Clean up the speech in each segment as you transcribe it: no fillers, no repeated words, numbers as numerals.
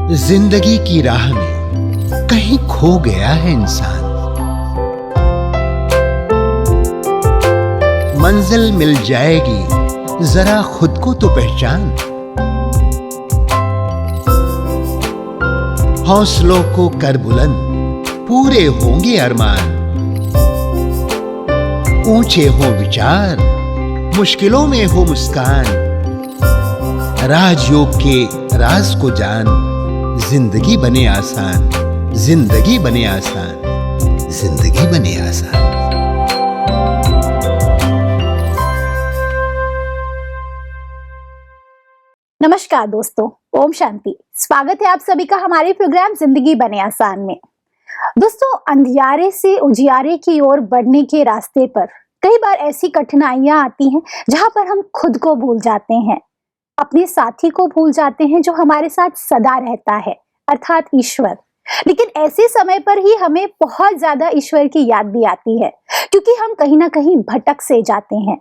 जिंदगी की राह में कहीं खो गया है इंसान। मंजिल मिल जाएगी, जरा खुद को तो पहचान। हौसलों को कर बुलंद, पूरे होंगे अरमान। ऊंचे हो विचार, मुश्किलों में हो मुस्कान। राजयोग के राज को जान, जिंदगी बने आसान, जिंदगी बने आसान, जिंदगी बने आसान। नमस्कार दोस्तों, ओम शांति। स्वागत है आप सभी का हमारे प्रोग्राम जिंदगी बने आसान में। दोस्तों, अंधियारे से उजियारे की ओर बढ़ने के रास्ते पर कई बार ऐसी कठिनाइयां आती हैं जहां पर हम खुद को भूल जाते हैं, अपने साथी को भूल जाते हैं जो हमारे साथ सदा रहता है, अर्थात ईश्वर। लेकिन ऐसे समय पर ही हमें बहुत ज्यादा ईश्वर की याद भी आती है, क्योंकि हम कहीं ना कहीं भटक से जाते हैं।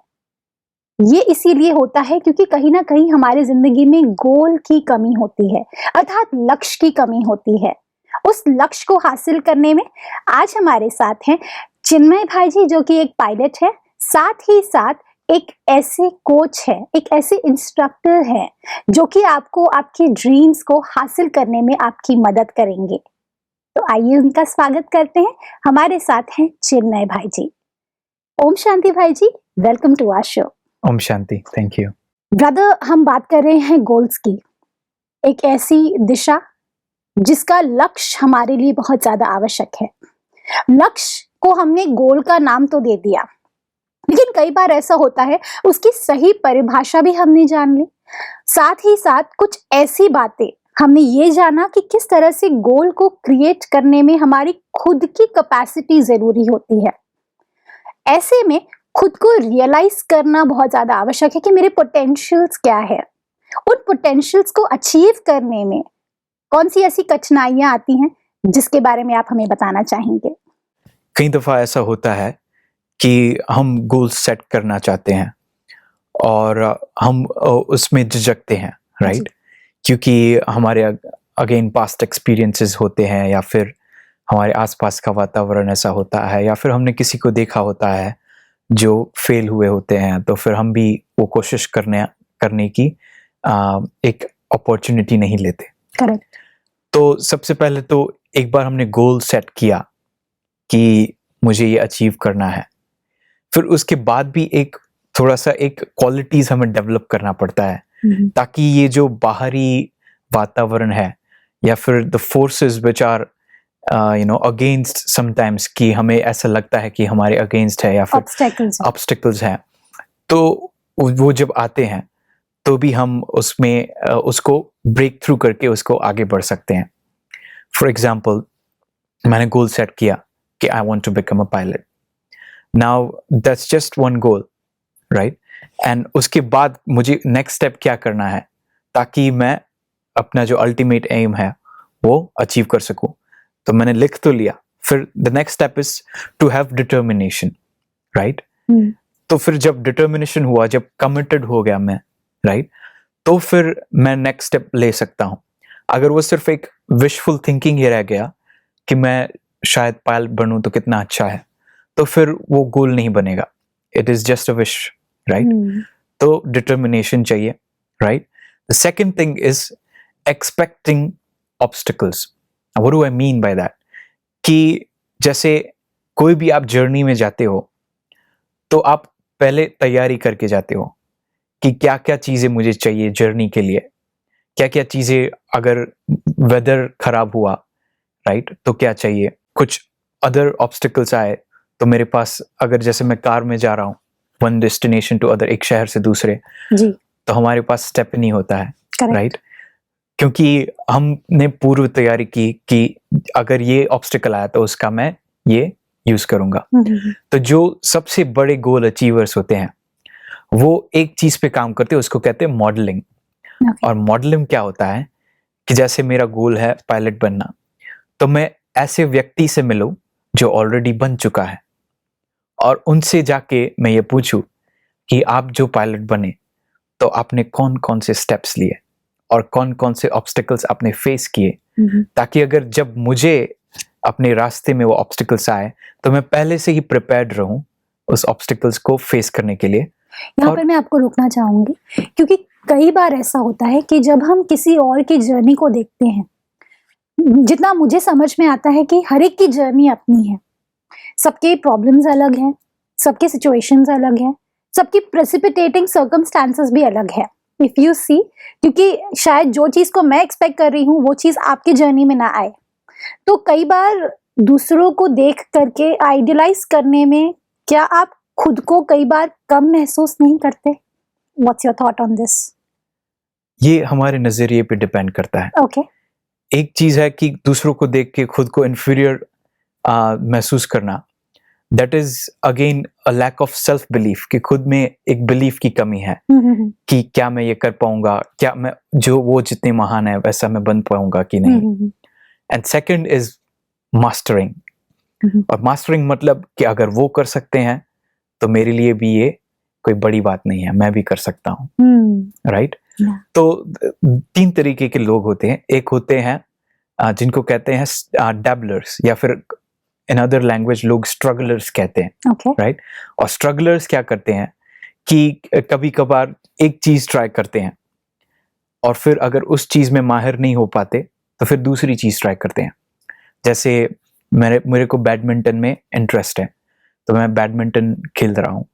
ये इसीलिए होता है क्योंकि कहीं ना कहीं हमारी जिंदगी में गोल की कमी होती है, अर्थात लक्ष्य की कमी होती है। उस लक्ष्य को हासिल करने में आज हमारे साथ हैं चिन्मय भाई जी, जो कि एक पायलट है, साथ ही साथ एक ऐसे कोच है, एक ऐसे इंस्ट्रक्टर है जो कि आपको आपके ड्रीम्स को हासिल करने में आपकी मदद करेंगे। तो आइए उनका स्वागत करते हैं। हमारे साथ हैं चिन्मय भाई जी। ओम शांति भाई जी, वेलकम टू आवर शो। ओम शांति, थैंक यू। ब्रदर, हम बात कर रहे हैं गोल्स की, एक ऐसी दिशा जिसका लक्ष्य हमारे लिए बहुत ज्यादा आवश्यक है। लक्ष्य को हमने गोल का नाम तो दे दिया, लेकिन कई बार ऐसा होता है उसकी सही परिभाषा भी हमने जान ली। साथ ही साथ कुछ ऐसी बातें हमने ये जाना कि किस तरह से गोल को क्रिएट करने में हमारी खुद की कैपेसिटी जरूरी होती है। ऐसे में खुद को रियलाइज करना बहुत ज्यादा आवश्यक है कि मेरे पोटेंशियल्स क्या है। उन पोटेंशियल्स को अचीव करने में कौन सी ऐसी कठिनाइयां आती हैं जिसके बारे में आप हमें बताना चाहेंगे? कई दफा ऐसा होता है कि हम गोल सेट करना चाहते हैं और हम उसमें झिझकते हैं, राइट? क्योंकि हमारे अगेन पास्ट एक्सपीरियंसेस होते हैं, या फिर हमारे आसपास का वातावरण ऐसा होता है, या फिर हमने किसी को देखा होता है जो फेल हुए होते हैं, तो फिर हम भी वो कोशिश करने की एक अपॉर्चुनिटी नहीं लेते। करेक्ट। तो सबसे पहले तो एक बार हमने गोल सेट किया कि मुझे ये अचीव करना है, फिर उसके बाद भी एक थोड़ा सा एक क्वालिटीज हमें डेवलप करना पड़ता है, ताकि ये जो बाहरी वातावरण है या फिर the forces which are against sometimes, कि हमें ऐसा लगता है कि हमारे अगेंस्ट है या फिर ऑब्स्टिकल्स हैं, तो वो जब आते हैं तो भी हम उसमें उसको ब्रेक थ्रू करके उसको आगे बढ़ सकते हैं। फॉर एग्जाम्पल, मैंने गोल सेट किया कि I want to become a pilot. Now that's just one goal, right? And उसके बाद मुझे नेक्स्ट स्टेप क्या करना है ताकि मैं अपना जो अल्टीमेट एम है वो अचीव कर सकूं। तो मैंने लिख तो लिया, फिर the next step is to have determination, right? तो फिर जब डिटर्मिनेशन हुआ, जब कमिटेड हो गया मैं, राइट, तो फिर मैं नेक्स्ट स्टेप ले सकता हूं। अगर वो सिर्फ एक विशफुल थिंकिंग ही रह गया कि मैं शायद पायलट बनूं तो कितना अच्छा है, तो फिर वो गोल नहीं बनेगा। It is just a wish, right? तो डिटर्मिनेशन चाहिए, right? The second thing is expecting obstacles. What do I mean by that? कि जैसे कोई भी आप जर्नी में जाते हो तो आप पहले तैयारी करके जाते हो कि क्या क्या चीजें मुझे चाहिए जर्नी के लिए, क्या क्या चीजें, अगर वेदर खराब हुआ, राइट, तो क्या चाहिए, कुछ अदर ऑब्स्टिकल्स आए तो मेरे पास, अगर जैसे मैं कार में जा रहा हूँ वन डेस्टिनेशन टू अदर, एक शहर से दूसरे जी, तो हमारे पास स्टेप नहीं होता है, राइट? क्योंकि हमने पूर्व तैयारी की कि अगर ये ऑब्स्टिकल आया तो उसका मैं ये यूज करूंगा। तो जो सबसे बड़े गोल अचीवर्स होते हैं वो एक चीज पे काम करते हैं, उसको कहते हैं मॉडलिंग। और मॉडलिंग क्या होता है कि जैसे मेरा गोल है पायलट बनना, तो मैं ऐसे व्यक्ति से मिलूं जो ऑलरेडी बन चुका है और उनसे जाके मैं ये पूछूं कि आप जो पायलट बने तो आपने कौन कौन से स्टेप्स लिए, और कौन कौन से ऑब्स्टिकल्स आपने फेस किए, ताकि अगर जब मुझे अपने रास्ते में वो ऑब्स्टिकल्स आए तो मैं पहले से ही प्रिपेयर्ड रहूं उस ऑब्स्टिकल्स को फेस करने के लिए। यहाँ पर मैं आपको रोकना चाहूंगी, क्योंकि कई बार ऐसा होता है कि जब हम किसी और की जर्नी को देखते हैं, जितना मुझे समझ में आता है कि हर एक की जर्नी अपनी है, सबके प्रॉब्लम्स अलग हैं, सबके सिचुएशंस अलग हैं, सबकी प्रेसिपिटेटिंग सर्कमस्टांसेस भी अलग है, इफ यू सी, क्योंकि शायद जो चीज को मैं एक्सपेक्ट कर रही हूँ वो चीज आपकी जर्नी में ना आए। तो कई बार दूसरों को देख करके आइडियलाइज करने में क्या आप खुद को कई बार कम महसूस नहीं करते? What's your thought on this? ये हमारे नजरिए पे डिपेंड करता है। ओके, एक चीज है कि दूसरों को देख के खुद को इन्फीरियर महसूस करना, that is again a lack of self belief, कि खुद में एक बिलीफ की कमी है कि क्या मैं ये कर पाऊंगा, क्या मैं जो वो जितने महान है वैसा मैं बन पाऊंगा कि नहीं। एंड सेकंड इज मास्टरिंग, और मास्टरिंग मतलब कि अगर वो कर सकते हैं तो मेरे लिए भी ये कोई बड़ी बात नहीं है, मैं भी कर सकता हूँ, राइट? तो 3 तरीके के लोग होते हैं। एक होते हैं जिनको कहते हैं डैबलर्स, या फिर इन अदर लैंग्वेज लोग स्ट्रगलर्स कहते हैं, राइट? और स्ट्रगलर्स क्या करते हैं कि कभी कभार एक चीज ट्राई करते हैं और फिर अगर उस चीज में माहिर नहीं हो पाते तो फिर दूसरी चीज ट्राई करते हैं। जैसे मेरे को बैडमिंटन में इंटरेस्ट है, तो मैं बैडमिंटन खेल रहा हूँ।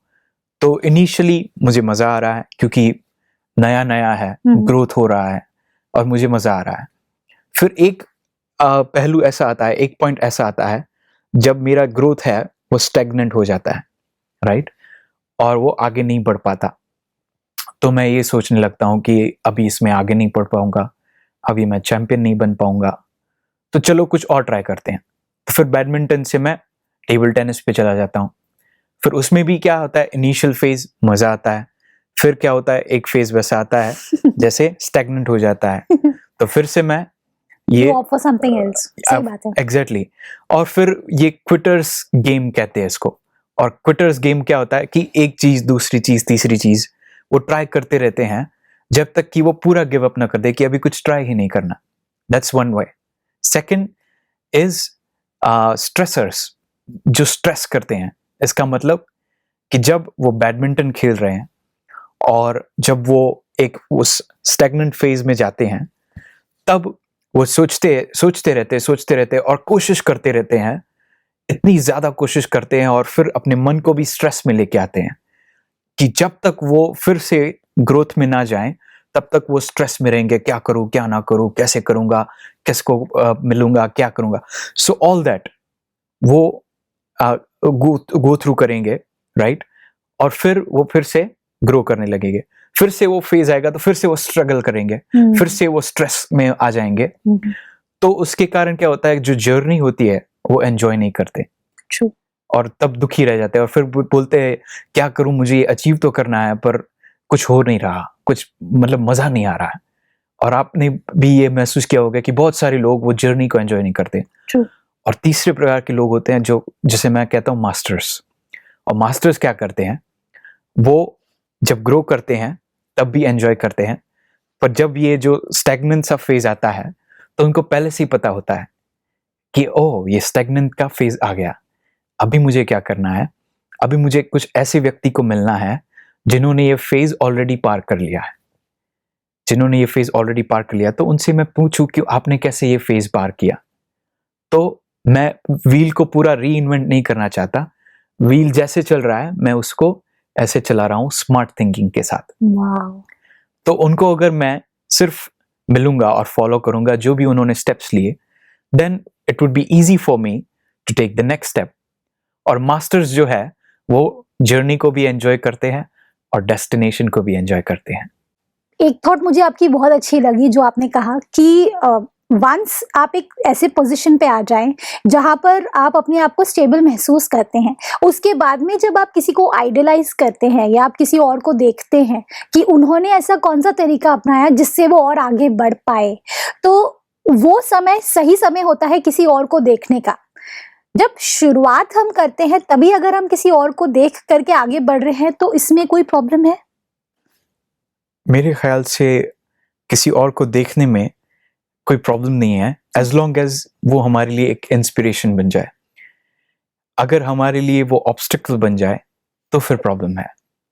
तो इनिशियली मुझे मजा आ रहा है क्योंकि नया नया है, ग्रोथ हो रहा है और मुझे मजा आ रहा है। फिर एक पहलू ऐसा आता है, एक पॉइंट ऐसा आता है जब मेरा ग्रोथ है वो स्टैग्नेंट हो जाता है, राइट? और वो आगे नहीं बढ़ पाता। तो मैं ये सोचने लगता हूँ कि अभी इसमें आगे नहीं बढ़ पाऊंगा, अभी मैं चैंपियन नहीं बन पाऊंगा, तो चलो कुछ और ट्राई करते हैं। तो फिर बैडमिंटन से मैं टेबल टेनिस पे चला जाता हूँ। फिर उसमें भी क्या होता है, इनिशियल फेज मजा आता है, फिर क्या होता है, एक फेज वैसा आता है जैसे स्टैग्नेंट हो जाता है, तो फिर से मैं ये समथिंग एल्स, सही बात है, एग्जैक्टली। और फिर ये क्विटर्स गेम कहते हैं इसको। और क्विटर्स गेम क्या होता है कि एक चीज, दूसरी चीज, तीसरी चीज वो ट्राई करते रहते हैं जब तक कि वो पूरा गिव अप ना कर दे कि अभी कुछ ट्राई ही नहीं करना। That's one way. Second is stressors, जो स्ट्रेस करते हैं। इसका मतलब कि जब वो बैडमिंटन खेल रहे हैं और जब वो एक उस स्टैग्नेंट फेज में जाते हैं, तब वो सोचते रहते और कोशिश करते रहते हैं, इतनी ज्यादा कोशिश करते हैं और फिर अपने मन को भी स्ट्रेस में लेके आते हैं कि जब तक वो फिर से ग्रोथ में ना जाएं तब तक वो स्ट्रेस में रहेंगे, क्या करूं, क्या ना करूं, कैसे करूंगा, किसको मिलूंगा, क्या करूंगा। सो ऑल दैट वो गो थ्रू करेंगे, राइट? और फिर वो फिर से ग्रो करने लगेंगे। फिर से वो फेज आएगा तो फिर से वो स्ट्रगल करेंगे, फिर से वो स्ट्रेस में आ जाएंगे। तो उसके कारण क्या होता है, जो जर्नी होती है वो एंजॉय नहीं करते। True. और तब दुखी रह जाते हैं और फिर बोलते हैं क्या करूं, मुझे ये अचीव तो करना है पर कुछ हो नहीं रहा, कुछ मतलब मजा नहीं आ रहा है। और आपने भी ये महसूस किया होगा कि बहुत सारे लोग वो जर्नी को एंजॉय नहीं करते। True. और तीसरे प्रकार के लोग होते हैं जो, जिसे मैं कहता हूँ मास्टर्स। और मास्टर्स क्या करते हैं, वो जब ग्रो करते हैं तब भी एंजॉय करते हैं, पर जब ये जो स्टैग्नेंट सा फेज आता है तो उनको पहले से ही पता होता है कि ओह ये स्टैग्नेंट का फेज आ गया, अभी मुझे क्या करना है, अभी मुझे कुछ ऐसे व्यक्ति को मिलना है जिन्होंने ये फेज ऑलरेडी पार कर लिया है, जिन्होंने ये फेज ऑलरेडी पार कर लिया। तो उनसे मैं पूछूं कि आपने कैसे ये फेज पार किया। तो मैं व्हील को पूरा री इन्वेंट नहीं करना चाहता, व्हील जैसे चल रहा है मैं उसको ऐसे चला रहा हूं स्मार्ट थिंकिंग के साथ। तो उनको अगर मैं सिर्फ मिलूंगा और फॉलो करूंगा जो भी उन्होंने स्टेप्स लिए, then it would be easy for me to take the next step. और मास्टर्स जो है वो जर्नी को भी एंजॉय करते हैं और डेस्टिनेशन को भी एंजॉय करते हैं। एक थॉट मुझे आपकी बहुत अच्छी लगी जो आपने कहा कि वंस आप एक ऐसे पोजीशन पे आ जाएं जहां पर आप अपने आप को स्टेबल महसूस करते हैं, उसके बाद में जब आप किसी को आइडलाइज करते हैं या आप किसी और को देखते हैं कि उन्होंने ऐसा कौन सा तरीका अपनाया जिससे वो और आगे बढ़ पाए, तो वो समय सही समय होता है किसी और को देखने का। जब शुरुआत हम करते हैं तभी अगर हम किसी और को देख करके आगे बढ़ रहे हैं तो इसमें कोई प्रॉब्लम है? मेरे ख्याल से किसी और को देखने में कोई प्रॉब्लम नहीं है, एज लॉन्ग एज वो हमारे लिए एक इंस्पिरेशन बन जाए। अगर हमारे लिए वो ऑब्स्टिकल बन जाए तो फिर प्रॉब्लम है।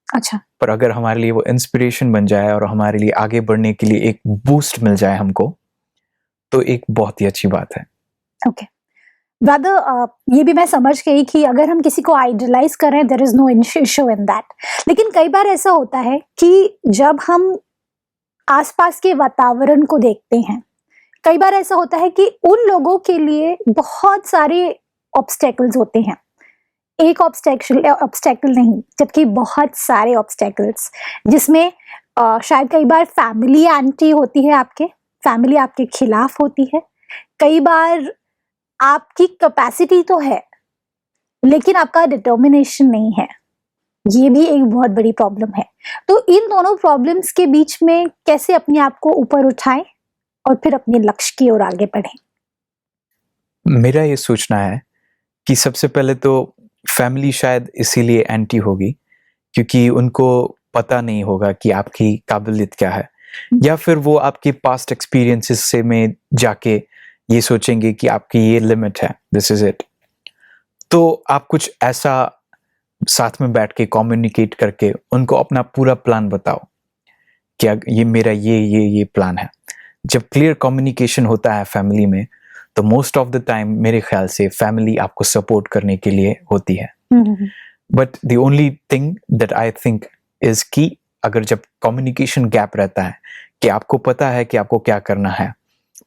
अच्छा, पर अगर हमारे लिए वो इंस्पिरेशन बन जाए और हमारे लिए आगे बढ़ने के लिए एक बूस्ट मिल जाए हमको, तो एक बहुत ही अच्छी बात है। ओके ब्रदर, ये भी मैं समझ गई कि अगर हम किसी को आइडलाइज कर रहे हैं there is no issue in that. लेकिन कई बार ऐसा होता है कि जब हम आसपास के वातावरण को देखते हैं, कई बार ऐसा होता है कि उन लोगों के लिए बहुत सारे ऑब्स्टेकल्स होते हैं। एक ऑब्स्टेकल नहीं, जबकि बहुत सारे ऑब्स्टेकल्स, जिसमें शायद कई बार फैमिली एंटी होती है, आपके फैमिली आपके खिलाफ होती है। कई बार आपकी कैपेसिटी तो है लेकिन आपका डिटर्मिनेशन नहीं है, ये भी एक बहुत बड़ी प्रॉब्लम है। तो इन दोनों प्रॉब्लम्स के बीच में कैसे अपने आप को ऊपर उठाएं और फिर अपने लक्ष्य की ओर आगे बढ़ें? मेरा ये सोचना है कि सबसे पहले तो फैमिली शायद इसीलिए एंटी होगी क्योंकि उनको पता नहीं होगा कि आपकी काबिलियत क्या है, या फिर वो आपके पास्ट एक्सपीरियंसेस से में जाके ये सोचेंगे कि आपकी ये लिमिट है, दिस इज इट। तो आप कुछ ऐसा साथ में बैठ के कम्युनिकेट करके उनको अपना पूरा प्लान बताओ कि ये मेरा ये प्लान है। जब क्लियर कम्युनिकेशन होता है फैमिली में, तो मोस्ट ऑफ द टाइम मेरे ख्याल से फैमिली आपको सपोर्ट करने के लिए होती है। But the only thing that I think is कि अगर जब कम्युनिकेशन गैप रहता है कि आपको पता है कि आपको क्या करना है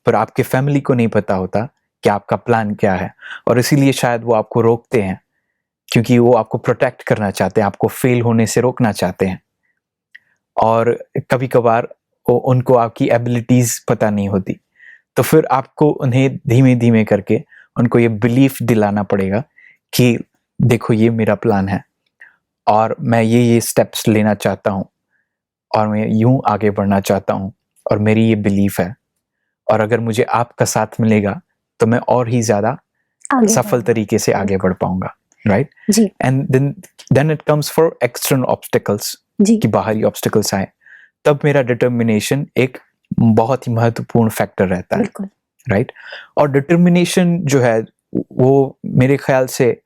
पर आपके फैमिली को नहीं पता होता कि आपका प्लान क्या है, और इसीलिए शायद वो आपको रोकते हैं क्योंकि वो आपको प्रोटेक्ट करना चाहते हैं, आपको फेल होने से रोकना चाहते हैं। और कभी कभार उनको आपकी एबिलिटीज पता नहीं होती, तो फिर आपको उन्हें धीमे धीमे करके उनको ये बिलीफ दिलाना पड़ेगा कि देखो ये मेरा प्लान है और मैं ये स्टेप्स लेना चाहता हूँ और मैं यूं आगे बढ़ना चाहता हूँ और मेरी ये बिलीफ है, और अगर मुझे आपका साथ मिलेगा तो मैं और ही ज्यादा सफल तरीके से आगे बढ़ पाऊंगा, राइट? जी। And then it comes for external obstacles, कि बाहरी ऑब्स्टिकल्स आए, तब मेरा डिटर्मिनेशन एक बहुत ही महत्वपूर्ण फैक्टर रहता है, राइट? और डिटर्मिनेशन जो है वो मेरे ख्याल से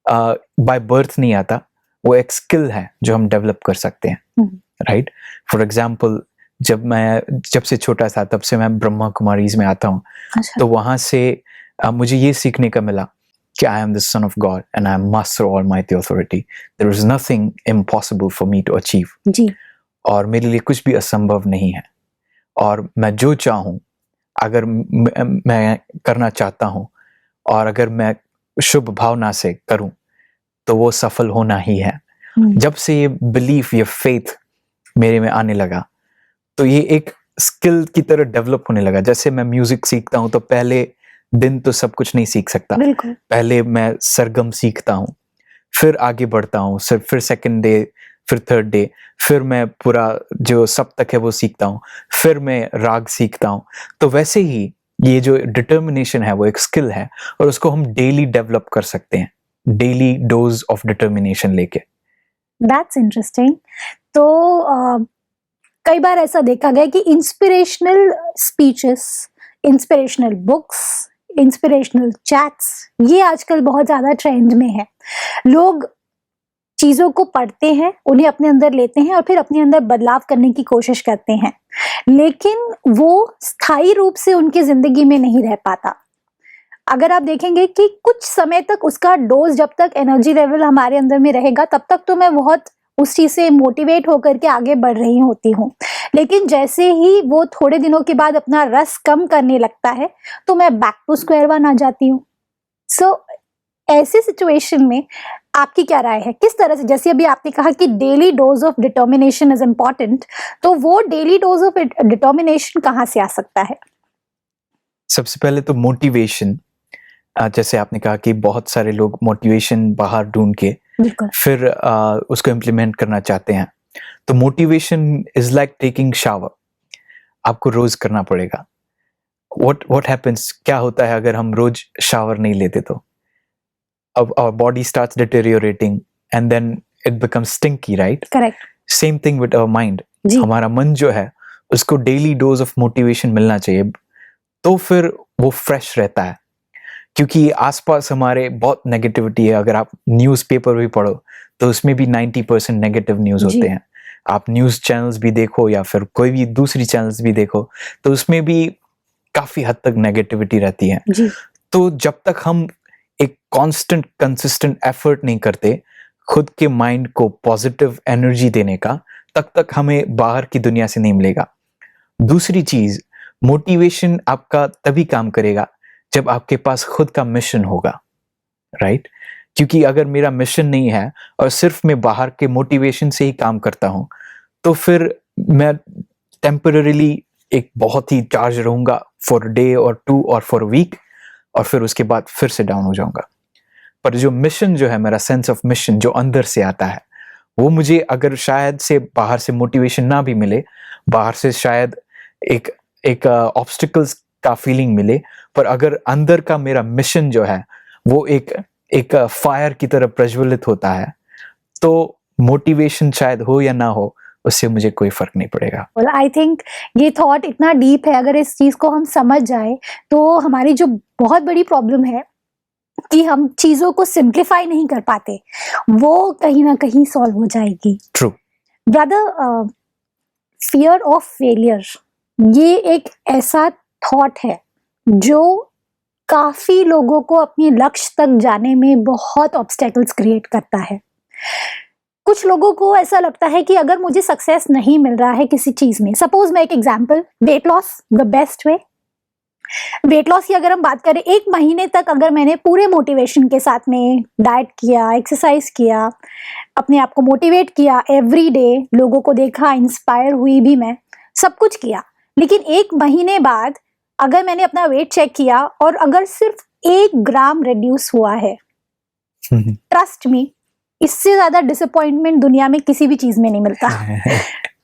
बाय बर्थ नहीं आता, वो एक स्किल है जो हम डेवलप कर सकते हैं, राइट? फॉर एग्जाम्पल जब से छोटा था तब से मैं ब्रह्मा कुमारीज में आता हूँ। तो वहां से मुझे ये सीखने का मिला कि I am the son of God and I am master almighty authority, there is nothing impossible for me to achieve. और मेरे लिए कुछ भी असंभव नहीं है, और मैं जो चाहूँ अगर मैं करना चाहता हूँ और अगर मैं शुभ भावना से करूँ तो वो सफल होना ही है। जब से ये बिलीफ, ये फेथ मेरे में आने लगा तो ये एक स्किल की तरह डेवलप होने लगा। जैसे मैं म्यूजिक सीखता हूँ तो पहले दिन तो सब कुछ नहीं सीख सकता, पहले मैं सरगम सीखता हूँ, फिर आगे बढ़ता हूँ, फिर सेकंड डे, फिर थर्ड डे, फिर मैं पूरा जो सप्तक है वो सीखता हूँ, फिर मैं राग सीखता हूँ। तो वैसे ही ये जो डिटर्मिनेशन है वो एक स्किल है और उसको हम डेली डेवलप कर सकते हैं, डेली डोज ऑफ डिटर्मिनेशन लेके। That's interesting. तो कई बार ऐसा देखा गया कि inspirational speeches, inspirational books, inspirational chats, ये आजकल बहुत ज्यादा ट्रेंड में है। लोग चीजों को पढ़ते हैं, उन्हें अपने अंदर लेते हैं और फिर अपने अंदर बदलाव करने की कोशिश करते हैं, लेकिन वो स्थायी रूप से उनकी जिंदगी में नहीं रह पाता। अगर आप देखेंगे कि कुछ समय तक उसका डोज, जब तक एनर्जी लेवल हमारे अंदर में रहेगा तब तक तो मैं बहुत उस चीज से मोटिवेट होकर के आगे बढ़ रही होती हूँ, लेकिन जैसे ही वो थोड़े दिनों के बाद अपना रस कम करने लगता है तो मैं बैक टू स्क्वायर वन आ जाती हूँ। सो ऐसी सिचुएशन में आपकी क्या राय है? किस तरह से, जैसे अभी आपने कहा कि daily dose of determination is important, तो वो डेली डोज ऑफ डिटर्मिनेशन कहाँ से आ सकता है? सबसे पहले तो मोटिवेशन, जैसे आपने कहा कि बहुत सारे लोग मोटिवेशन बाहर ढूंढ के फिर उसको इम्प्लीमेंट करना चाहते हैं। तो motivation is like taking shower, आपको रोज करना पड़ेगा। व्हाट हैपेंस, क्या होता है अगर हम रोज शावर नहीं लेते तो अब our body starts deteriorating and then it becomes stinky, right? Correct. Same thing with our mind. हमारा मन जो है उसको डेली डोज ऑफ मोटिवेशन मिलना चाहिए, तो फिर वो फ्रेश रहता है। क्योंकि आसपास हमारे बहुत नेगेटिविटी है। अगर आप न्यूज़पेपर भी पढ़ो तो उसमें भी 90% नेगेटिव न्यूज़ जी। होते हैं। आप न्यूज़ चैनल्स भी देखो या फिर कोई भी दूसरी चैनल्स भी देखो तो उसमें भी काफ़ी हद तक नेगेटिविटी रहती है। जी। तो जब तक हम एक कांस्टेंट कंसिस्टेंट एफर्ट नहीं करते खुद के माइंड को पॉजिटिव एनर्जी देने का, तब तक हमें बाहर की दुनिया से नहीं मिलेगा। दूसरी चीज, मोटिवेशन आपका तभी काम करेगा जब आपके पास खुद का मिशन होगा, राइट? क्योंकि अगर मेरा मिशन नहीं है और सिर्फ मैं बाहर के मोटिवेशन से ही काम करता हूं, तो फिर मैं टेम्पररीली एक बहुत ही चार्ज रहूंगा फॉर डे और 2 और फॉर वीक, और फिर उसके बाद फिर से डाउन हो जाऊंगा। पर जो मिशन जो है, मेरा सेंस ऑफ मिशन जो अंदर से आता है, वो मुझे अगर शायद से बाहर से मोटिवेशन ना भी मिले, बाहर से शायद एक एक ऑब्स्टिकल्स का फीलिंग मिले, पर अगर अंदर का मेरा मिशन जो है वो एक फायर की तरह प्रज्वलित होता है, तो मोटिवेशन शायद हो या ना हो, उससे मुझे कोई फर्क नहीं पड़ेगा। और आई थिंक ये थॉट इतना डीप है, अगर इस चीज को हम समझ जाए तो हमारी जो बहुत बड़ी प्रॉब्लम है कि हम चीजों को सिंप्लीफाई नहीं कर पाते, वो कहीं ना कहीं सॉल्व हो जाएगी। True. Brother, fear of failure ये एक ऐसा थॉट है जो काफी लोगों को अपने लक्ष्य तक जाने में बहुत ऑब्स्टेकल्स क्रिएट करता है। कुछ लोगों को ऐसा लगता है कि अगर मुझे सक्सेस नहीं मिल रहा है किसी चीज में, सपोज मैं एक example, weight loss the best way. Weight loss की अगर हम बात करें, 1 महीने तक अगर मैंने पूरे मोटिवेशन के साथ में डाइट किया, एक्सरसाइज किया, अपने आप को मोटिवेट किया, एवरी डे लोगों को देखा, इंस्पायर हुई भी, मैं सब कुछ किया, लेकिन 1 महीने बाद अगर मैंने अपना वेट चेक किया और अगर सिर्फ 1 ग्राम रिड्यूस हुआ है, ट्रस्ट मी, इससे ज्यादा डिसअपॉइंटमेंट दुनिया में किसी भी चीज में नहीं मिलता।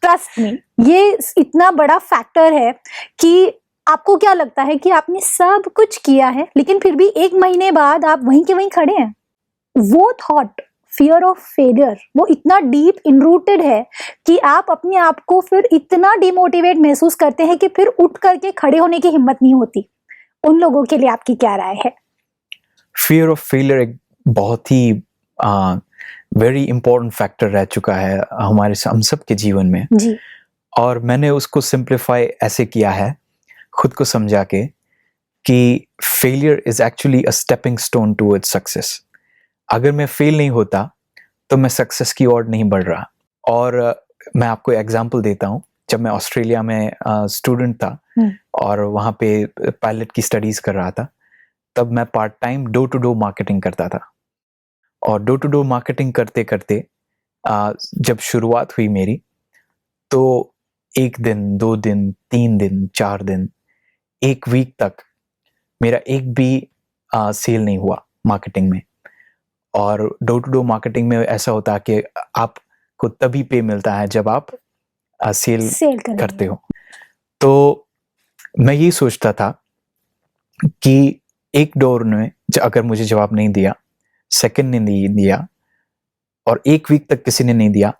ट्रस्ट मी, ये इतना बड़ा फैक्टर है कि आपको क्या लगता है कि आपने सब कुछ किया है लेकिन फिर भी 1 महीने बाद आप वहीं के वहीं खड़े हैं। वो थॉट, फियर ऑफ फेलियर, वो इतना डीप इनरूटेड है कि आप अपने आप को फिर इतना डिमोटिवेट महसूस करते हैं कि फिर उठ करके खड़े होने की हिम्मत नहीं होती। उन लोगों के लिए आपकी क्या राय है? फियर ऑफ फेलियर एक बहुत ही वेरी इंपॉर्टेंट फैक्टर रह चुका है हम सब के जीवन में जी। और मैंने उसको सिंप्लीफाई ऐसे किया है खुद को समझा के कि failure is actually a stepping stone towards success. अगर मैं फेल नहीं होता तो मैं सक्सेस की ओर नहीं बढ़ रहा। और मैं आपको एग्जांपल देता हूँ, जब मैं ऑस्ट्रेलिया में स्टूडेंट था और वहाँ पे पायलट की स्टडीज कर रहा था, तब मैं part time door to door marketing करता था। और डोर टू डोर मार्केटिंग करते करते जब शुरुआत हुई मेरी, तो 1 दिन, 2 दिन, 3 दिन, 4 दिन, 1 वीक तक मेरा एक भी सेल नहीं हुआ मार्केटिंग में। और डोर टू डोर मार्केटिंग में ऐसा होता है कि आपको तभी पे मिलता है जब आप सेल करते हो। तो मैं ये सोचता था कि एक डोर ने अगर मुझे जवाब नहीं दिया, सेकंड ने नहीं दिया और 1 वीक तक किसी ने नहीं दिया,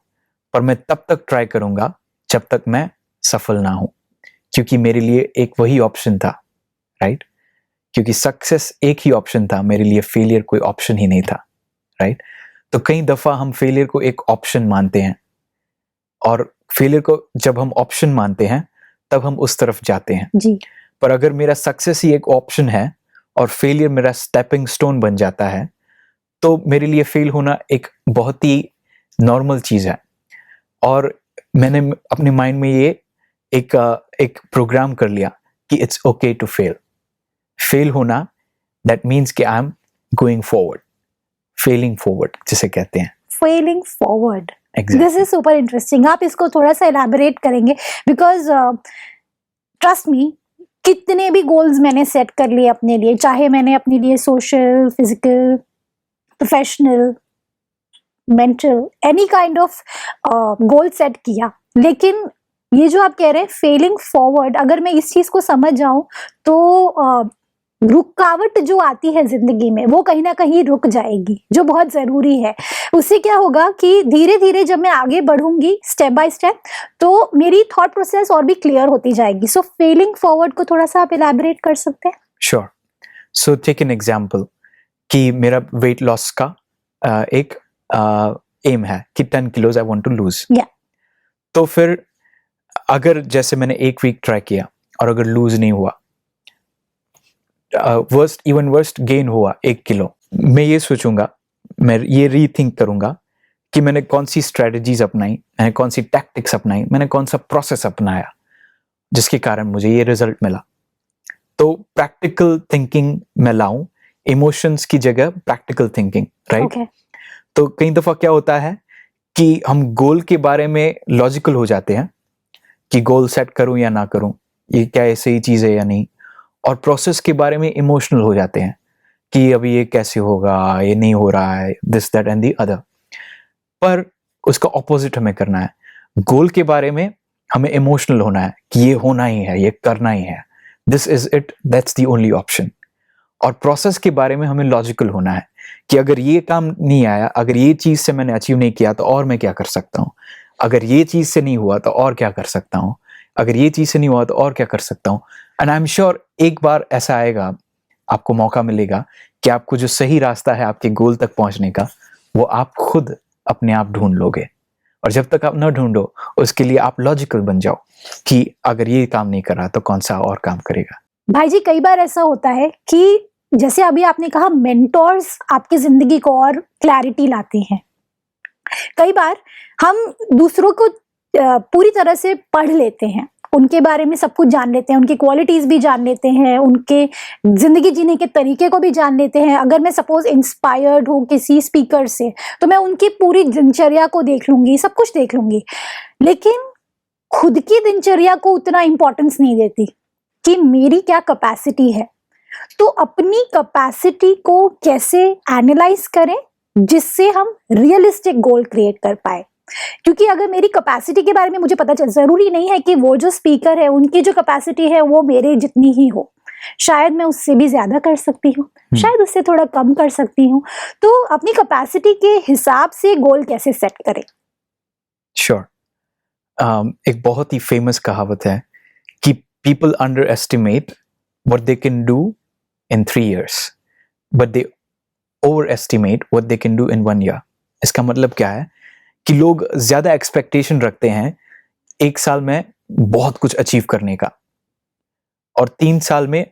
पर मैं तब तक ट्राई करूंगा जब तक मैं सफल ना हूं, क्योंकि मेरे लिए एक वही ऑप्शन था, राइट? क्योंकि सक्सेस एक ही ऑप्शन था, मेरे लिए फेलियर कोई ऑप्शन ही नहीं था, राइट? तो कई दफा हम फेलियर को एक ऑप्शन मानते हैं और फेलियर को जब हम ऑप्शन मानते हैं तब हम उस तरफ जाते हैं जी। पर अगर मेरा सक्सेस ही एक ऑप्शन है और फेलियर मेरा स्टेपिंग स्टोन बन जाता है, तो मेरे लिए फेल होना एक बहुत ही नॉर्मल चीज है। और मैंने अपने माइंड में ये एक प्रोग्राम कर लिया कि it's okay to fail. Fail होना दैट मीन्स कि I am going forward, failing forward जिसे कहते हैं। Failing forward, Exactly. This is super interesting. आप इसको थोड़ा सा एलाबोरेट करेंगे? बिकॉज ट्रस्ट मी, कितने भी गोल्स मैंने सेट कर लिए अपने लिए, चाहे मैंने अपने लिए social, physical, professional, mental, any kind of goal set किया, लेकिन ये जो आप कह रहे हैं फेलिंग फॉरवर्ड, अगर मैं इस चीज को समझ जाऊं तो रुकावट जो आती है जिंदगी में वो कहीं ना कहीं रुक जाएगी, जो बहुत जरूरी है। उससे क्या होगा कि धीरे धीरे जब मैं आगे बढ़ूंगी स्टेप बाय स्टेप, तो मेरी थॉट प्रोसेस और भी क्लियर होती जाएगी। सो फेलिंग फॉरवर्ड को थोड़ा सा आप इलैबोरेट कर सकते हैं? Sure. So take an example कि मेरा वेट लॉस का एक एम है कि 10 kilos I want to lose. तो फिर अगर जैसे मैंने एक वीक ट्राई किया और अगर लूज नहीं हुआ, वर्स्ट गेन हुआ 1 किलो, मैं ये सोचूंगा, मैं ये रीथिंक करूंगा कि मैंने कौन सी स्ट्रेटजीज अपनाई, मैंने कौन सी टैक्टिक्स अपनाई, मैंने कौन सा प्रोसेस अपनाया जिसके कारण मुझे ये रिजल्ट मिला। तो प्रैक्टिकल थिंकिंग मैं लाऊं, इमोशंस की जगह प्रैक्टिकल थिंकिंग, राइट? Okay. तो कई दफा क्या होता है कि हम गोल के बारे में लॉजिकल हो जाते हैं कि गोल सेट करूं या ना करूं, ये क्या ऐसी ही चीज है या नहीं, और प्रोसेस के बारे में इमोशनल हो जाते हैं कि अभी ये कैसे होगा, ये नहीं हो रहा है, this that and the other. पर उसका ऑपोजिट हमें करना है। गोल के बारे में हमें इमोशनल होना है कि ये होना ही है, ये करना ही है, this is it, that's the only option. और प्रोसेस के बारे में हमें लॉजिकल होना है कि अगर ये काम नहीं आया, अगर ये चीज से मैंने अचीव नहीं किया तो और मैं क्या कर सकता हूँ, अगर ये चीज से नहीं हुआ तो और क्या कर सकता हूँ, अगर ये चीज से नहीं हुआ तो और क्या कर सकता हूँ। एंड आई एम श्योर एक बार ऐसा आएगा, आपको मौका मिलेगा कि आपको जो सही रास्ता है आपके गोल तक पहुंचने का, वो आप खुद अपने आप ढूंढ लोगे। और जब तक आप ना ढूंढो, उसके लिए आप लॉजिकल बन जाओ कि अगर ये काम नहीं करा तो कौन सा और काम करेगा। भाई जी, कई बार ऐसा होता है कि जैसे अभी आपने कहा मेंटोर्स आपकी जिंदगी को और क्लैरिटी लाते हैं। कई बार हम दूसरों को पूरी तरह से पढ़ लेते हैं, उनके बारे में सब कुछ जान लेते हैं, उनकी क्वालिटीज भी जान लेते हैं, उनके जिंदगी जीने के तरीके को भी जान लेते हैं। अगर मैं सपोज इंस्पायर्ड हूँ किसी स्पीकर से, तो मैं उनकी पूरी दिनचर्या को देख लूंगी, सब कुछ देख लूंगी, लेकिन खुद की दिनचर्या को उतना इंपॉर्टेंस नहीं देती कि मेरी क्या कैपेसिटी है। तो अपनी कैपेसिटी को कैसे एनालाइज करें जिससे हम रियलिस्टिक गोल क्रिएट कर पाए। क्योंकि अगर मेरी कैपेसिटी के बारे में मुझे पता चल, जरूरी नहीं है कि वो जो स्पीकर है उनकी जो कैपेसिटी है वो मेरे जितनी ही हो, शायद मैं उससे भी ज्यादा कर सकती हूँ, शायद उससे थोड़ा कम कर सकती हूँ। तो अपनी कैपेसिटी के हिसाब से गोल कैसे सेट करें? श्योर। एक बहुत ही फेमस कहावत है कि people under estimate what they can do in 3 years, but they overestimate what they can do in 1 year. इसका मतलब क्या है कि लोग ज्यादा एक्सपेक्टेशन रखते हैं 1 साल में बहुत कुछ अचीव करने का और 3 साल में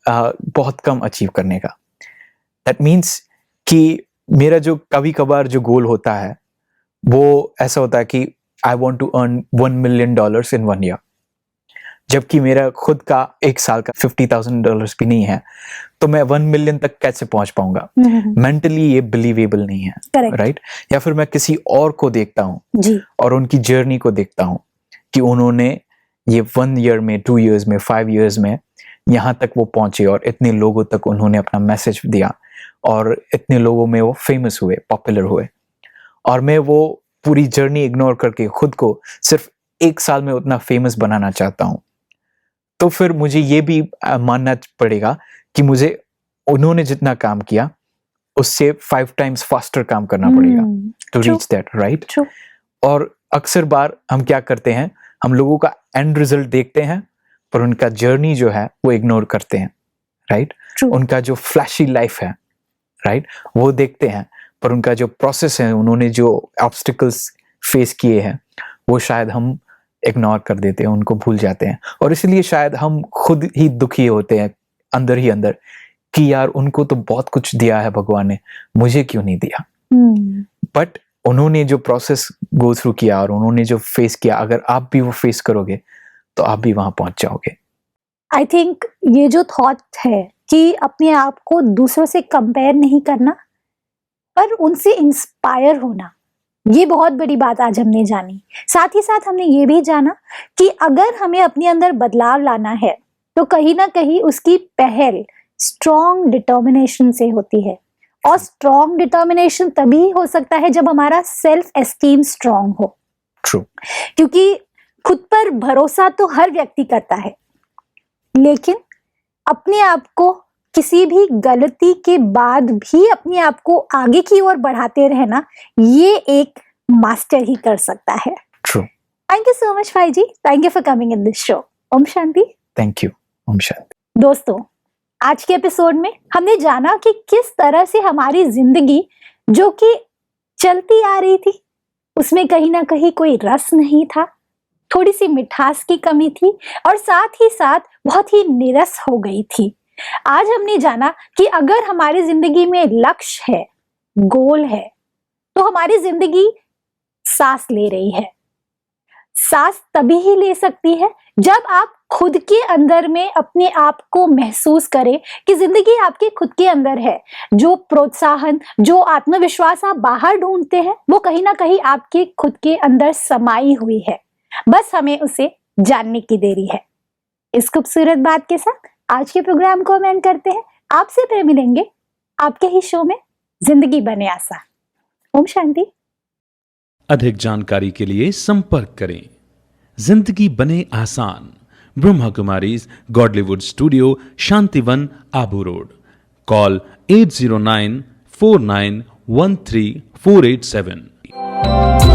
बहुत कम अचीव करने का। दैट मीन्स कि मेरा जो कभी कभार जो गोल होता है वो ऐसा होता है कि I want to earn $1 million in 1 year, जबकि मेरा खुद का 1 साल का $50,000 भी नहीं है, तो मैं 1 मिलियन तक कैसे पहुंच पाऊंगा? मेंटली ये बिलीवेबल नहीं है, राइट? या फिर मैं किसी और को देखता हूँ और उनकी जर्नी को देखता हूँ कि उन्होंने ये 1 ईयर में, 2 इयर्स में, 5 इयर्स में यहाँ तक वो पहुंचे और इतने लोगों तक उन्होंने अपना मैसेज दिया और इतने लोगों में वो फेमस हुए, पॉपुलर हुए, और मैं वो पूरी जर्नी इग्नोर करके खुद को सिर्फ 1 साल में उतना फेमस बनाना चाहता हूँ। तो फिर मुझे ये भी मानना पड़ेगा कि मुझे उन्होंने जितना काम किया उससे 5 times फास्टर काम करना पड़ेगा टू रीच दैट, राइट? और अक्सर बार हम क्या करते हैं, हम लोगों का एंड रिजल्ट देखते हैं पर उनका जर्नी जो है वो इग्नोर करते हैं, राइट? उनका जो फ्लैशी लाइफ है, राइट, वो देखते हैं, पर उनका जो प्रोसेस है, उन्होंने जो ऑब्स्टिकल्स फेस किए हैं, वो शायद हम इग्नोर कर देते हैं, उनको भूल जाते हैं। और इसलिए शायद हम खुद ही दुखी होते हैं अंदर ही अंदर कि यार उनको तो बहुत कुछ दिया है भगवान ने, मुझे क्यों नहीं दिया? बट उन्होंने जो प्रोसेस गो थ्रू किया और उन्होंने जो फेस किया, अगर आप भी वो फेस करोगे तो आप भी वहां पहुंच जाओगे। आई थिंक ये जो थॉट है कि अपने आप को दूसरों से कंपेयर नहीं करना पर उनसे इंस्पायर होना, ये बहुत बड़ी बात आज हमने जानी। साथ ही साथ हमने ये भी जाना कि अगर हमें अपने अंदर बदलाव लाना है तो कहीं ना कहीं उसकी पहल स्ट्रॉन्ग डिटर्मिनेशन से होती है, और स्ट्रॉन्ग डिटर्मिनेशन तभी हो सकता है जब हमारा सेल्फ एस्टीम स्ट्रॉन्ग हो। ट्रू। क्योंकि खुद पर भरोसा तो हर व्यक्ति करता है, लेकिन अपने आप को किसी भी गलती के बाद भी अपने आप को आगे की ओर बढ़ाते रहना, ये एक मास्टर ही कर सकता है। True. Thank you so much भाई जी, thank you for coming in this show. ओम शांति। Thank you. ओम शांति। दोस्तों, आज के एपिसोड में हमने जाना कि किस तरह से हमारी जिंदगी जो कि चलती आ रही थी, उसमें कहीं ना कहीं कोई रस नहीं था, थोड़ी सी मिठास की कमी थी और साथ ही साथ बहुत ही नीरस हो गई थी। आज हमने जाना कि अगर हमारी जिंदगी में लक्ष्य है, गोल है, तो हमारी जिंदगी सांस ले रही है। सांस तभी ही ले सकती है जब आप खुद के अंदर में अपने आप को महसूस करें कि जिंदगी आपके खुद के अंदर है। जो प्रोत्साहन, जो आत्मविश्वास आप बाहर ढूंढते हैं, वो कहीं ना कहीं आपके खुद के अंदर समाई हुई है। बस हमें उसे जानने की देरी है। इस खूबसूरत बात के साथ आज के प्रोग्राम को हम एंड करते हैं। आपसे फिर मिलेंगे आपके ही शो में जिंदगी बने आसान। ओम शांति। अधिक जानकारी के लिए संपर्क करें। जिंदगी बने आसान, Brahma Kumaris Godlywood studio, Shantivan, Abu road. Call 80949134887।